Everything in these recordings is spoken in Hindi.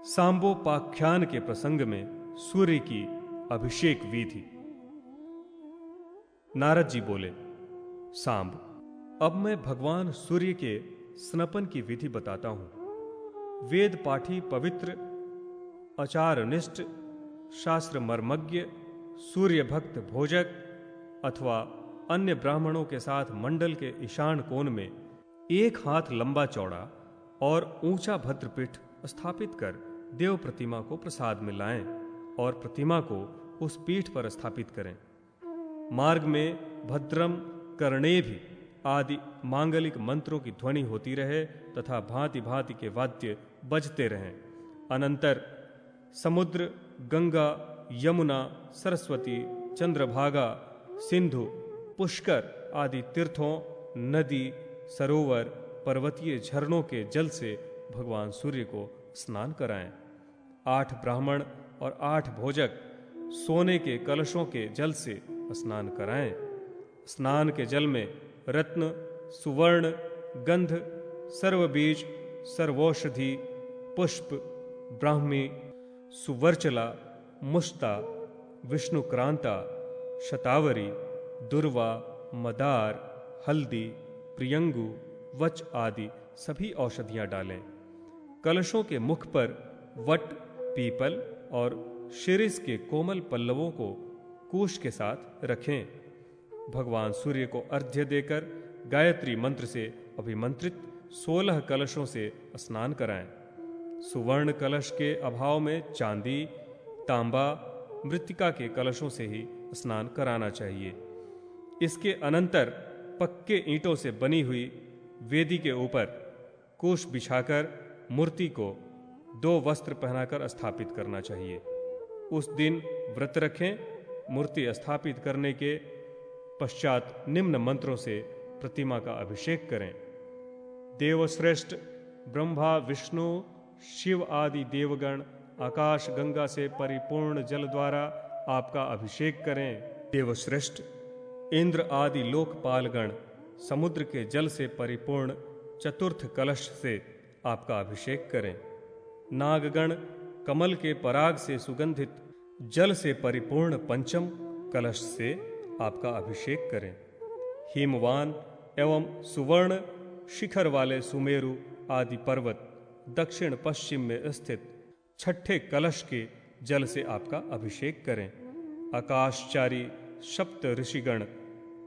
सांबोपाख्यान के प्रसंग में सूर्य की अभिषेक विधि। नारद जी बोले, सांब, अब मैं भगवान सूर्य के स्नपन की विधि बताता हूं। वेद पाठी पवित्र आचारनिष्ठ शास्त्र मर्मज्ञ सूर्य भक्त भोजक अथवा अन्य ब्राह्मणों के साथ मंडल के ईशान कोण में 1 हाथ लंबा चौड़ा और ऊंचा भद्रपीठ स्थापित कर देव प्रतिमा को प्रसाद में लाएं और प्रतिमा को उस पीठ पर स्थापित करें। मार्ग में भद्रम कर्णेभि आदि मांगलिक मंत्रों की ध्वनि होती रहे तथा भांति भांति के वाद्य बजते रहें। अनंतर समुद्र, गंगा, यमुना, सरस्वती, चंद्रभागा, सिंधु, पुष्कर आदि तीर्थों, नदी, सरोवर, पर्वतीय झरनों के जल से भगवान सूर्य को स्नान कराएं। 8 ब्राह्मण और 8 भोजक सोने के कलशों के जल से स्नान कराएं। स्नान के जल में रत्न, सुवर्ण, गंध, सर्वबीज, सर्वौषधि, पुष्प, ब्राह्मी, सुवर्चला, मुष्ता, विष्णुक्रांता, शतावरी, दुर्वा, मदार, हल्दी, प्रियंगु, वच आदि सभी औषधियां डालें। कलशों के मुख पर वट, पीपल और शिरिष के कोमल पल्लवों को कुश के साथ रखें। भगवान सूर्य को अर्घ्य देकर गायत्री मंत्र से अभिमंत्रित 16 कलशों से स्नान कराएं। सुवर्ण कलश के अभाव में चांदी, तांबा, मृत्तिका के कलशों से ही स्नान कराना चाहिए। इसके अनंतर पक्के ईंटों से बनी हुई वेदी के ऊपर कुश बिछाकर मूर्ति को 2 वस्त्र पहनाकर स्थापित करना चाहिए। उस दिन व्रत रखें। मूर्ति स्थापित करने के पश्चात निम्न मंत्रों से प्रतिमा का अभिषेक करें। देवश्रेष्ठ ब्रह्मा, विष्णु, शिव आदि देवगण आकाश गंगा से परिपूर्ण जल द्वारा आपका अभिषेक करें। देवश्रेष्ठ इंद्र आदि लोकपालगण समुद्र के जल से परिपूर्ण चतुर्थ कलश से आपका अभिषेक करें। नागगण कमल के पराग से सुगंधित जल से परिपूर्ण पंचम कलश से आपका अभिषेक करें। हिमवान एवं सुवर्ण शिखर वाले सुमेरु आदि पर्वत दक्षिण पश्चिम में स्थित 6ठे कलश के जल से आपका अभिषेक करें। आकाशचारी सप्त ऋषिगण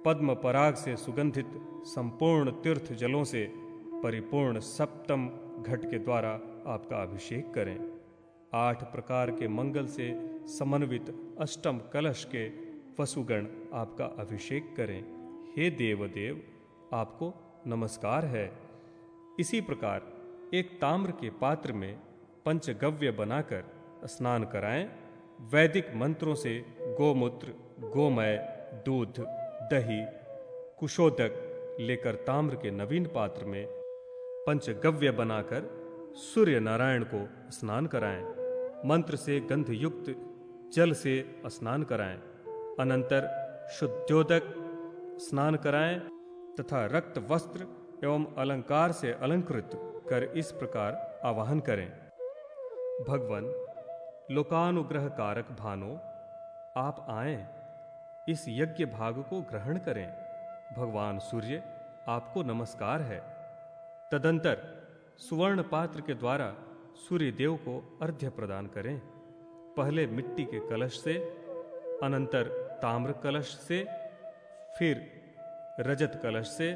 पद्म पराग से सुगंधित संपूर्ण तीर्थ जलों से परिपूर्ण सप्तम घट के द्वारा आपका अभिषेक करें। 8 प्रकार के मंगल से समन्वित अष्टम कलश के वसुगण आपका अभिषेक करें। हे देवदेव, आपको नमस्कार है। इसी प्रकार एक ताम्र के पात्र में पंचगव्य बनाकर स्नान कराएं। वैदिक मंत्रों से गोमूत्र, गोमय, दूध, दही, कुशोदक लेकर ताम्र के नवीन पात्र में पंचगव्य बनाकर सूर्य नारायण को स्नान कराएं। मंत्र से गंध युक्त जल से स्नान कराएं। अनंतर शुद्धोदक स्नान कराएं तथा रक्त वस्त्र एवं अलंकार से अलंकृत कर इस प्रकार आवाहन करें। भगवन लोकानुग्रह कारक भानो, आप आएं, इस यज्ञ भाग को ग्रहण करें। भगवान सूर्य, आपको नमस्कार है। तदंतर सुवर्ण पात्र के द्वारा सूर्य देव को अर्घ्य प्रदान करें। पहले मिट्टी के कलश से, अनंतर ताम्र कलश से, फिर रजत कलश से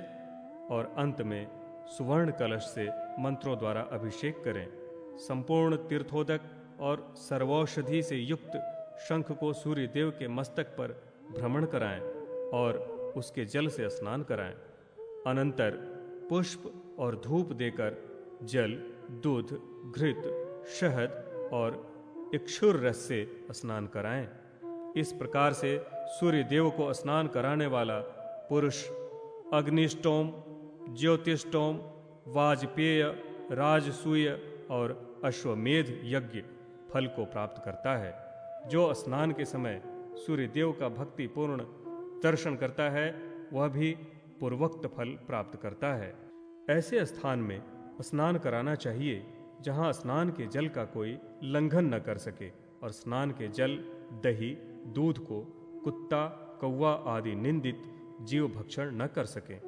और अंत में सुवर्ण कलश से मंत्रों द्वारा अभिषेक करें। संपूर्ण तीर्थोदक और सर्वौषधि से युक्त शंख को सूर्य देव के मस्तक पर भ्रमण कराएं और उसके जल से स्नान कराएं। अनंतर पुष्प और धूप देकर जल, दूध, घृत, शहद और इक्षुर रस से स्नान कराएं। इस प्रकार से सूर्य देव को स्नान कराने वाला पुरुष अग्निष्टोम, ज्योतिष्टोम, वाजपेय, राजसूय और अश्वमेध यज्ञ फल को प्राप्त करता है। जो स्नान के समय सूर्य देव का भक्ति पूर्ण दर्शन करता है, वह भी पूर्वोक्त फल प्राप्त करता है। ऐसे स्थान में स्नान कराना चाहिए जहाँ स्नान के जल का कोई लंघन न कर सके और स्नान के जल, दही, दूध को कुत्ता, कौवा आदि निंदित जीव भक्षण न कर सके।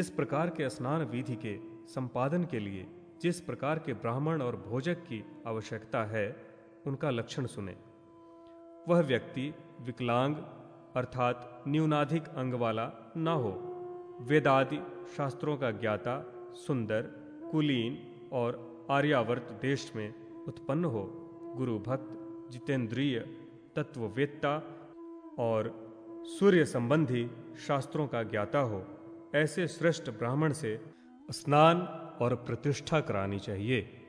इस प्रकार के स्नान विधि के संपादन के लिए जिस प्रकार के ब्राह्मण और भोजक की आवश्यकता है, उनका लक्षण सुने। वह व्यक्ति विकलांग अर्थात न्यूनाधिक अंग वाला न हो, वेदादि शास्त्रों का ज्ञाता, सुंदर, कुलीन और आर्यावर्त देश में उत्पन्न हो, गुरु भक्त, जितेंद्रिय, तत्ववेत्ता और सूर्य संबंधी शास्त्रों का ज्ञाता हो। ऐसे श्रेष्ठ ब्राह्मण से स्नान और प्रतिष्ठा करानी चाहिए।